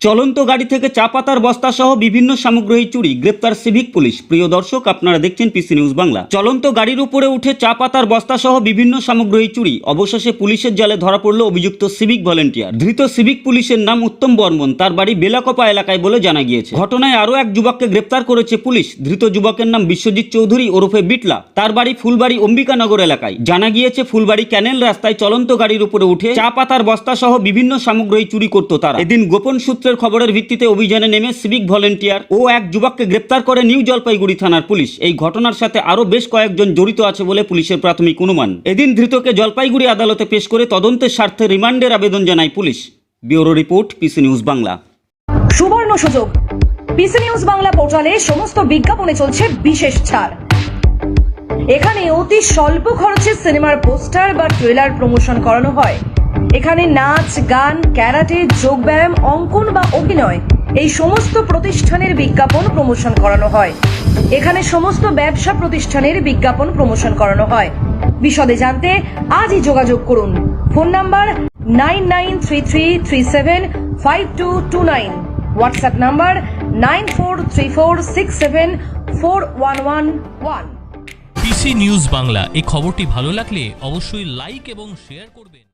চলন্ত গাড়ি থেকে চা পাতার বস্তা সহ বিভিন্ন সামগ্রী চুরি, গ্রেপ্তার সিভিক পুলিশ। প্রিয় দর্শক, আপনারা দেখছেন পিসি নিউজ বাংলা। চলন্ত গাড়ির উপরে উঠে চা পাতার বস্তা সহ বিভিন্ন সামগ্রী চুরি, অবশেষে পুলিশের জালে ধরা পড়ল অভিযুক্ত সিভিক ভলেন্টিয়ার। ধৃত সিভিক পুলিশের নাম উত্তম বর্মন, তার বাড়ি বেলাকপা এলাকায় বলে জানা গিয়েছে। ঘটনায় আরও এক যুবককে গ্রেপ্তার করেছে পুলিশ। ধৃত যুবকের নাম বিশ্বজিৎ চৌধুরী ওরফে বিটলা, তার বাড়ি ফুলবাড়ি অম্বিকানগর এলাকায়। জানা গিয়েছে ফুলবাড়ি ক্যানেল রাস্তায় চলন্ত গাড়ির উপরে উঠে চা পাতার বস্তা সহ বিভিন্ন সামগ্রী চুরি করত তারা। এদিন গোপন সূত্রের খবরের ভিত্তিতে অভিযানে নেমে সিভিক ভলেন্টিয়ার ও এক যুবককে গ্রেপ্তার করে নিউ জলপাইগুড়ি থানার পুলিশ। এই ঘটনার সাথে আরো বেশ কয়েকজন জড়িত আছে বলে পুলিশের প্রাথমিক অনুমান। এদিন ধৃতকে জলপাইগুড়ি আদালতে পেশ করে তদন্তের স্বার্থে রিমান্ডের আবেদন জানায় police. Bureau report, PC news Bangla. সুবর্ণ সুযোগ, পিসি নিউজ বাংলা পোর্টালে সমস্ত বিজ্ঞাপনে চলছে বিশেষ ছাড়। এখানে অতি স্বল্প খরচে সিনেমার পোস্টার বা ট্রেলার প্রমোশন করানো হয়। এখানে নাচ, গান, ক্যারাটে, যোগব্যায়াম, অঙ্কন বা অভিনয় এই সমস্ত প্রতিষ্ঠানের বিজ্ঞাপন প্রমোশন করানো হয়। এখানে সমস্ত ব্যবসা প্রতিষ্ঠানের বিজ্ঞাপন প্রমোশন করানো হয়। বিশদে জানতে আজই যোগাযোগ করুন। Phone number 9933375229, WhatsApp number 9434674111। PC news Bangla, এই খবরটি ভালো লাগলে অবশ্যই লাইক এবং শেয়ার করবেন।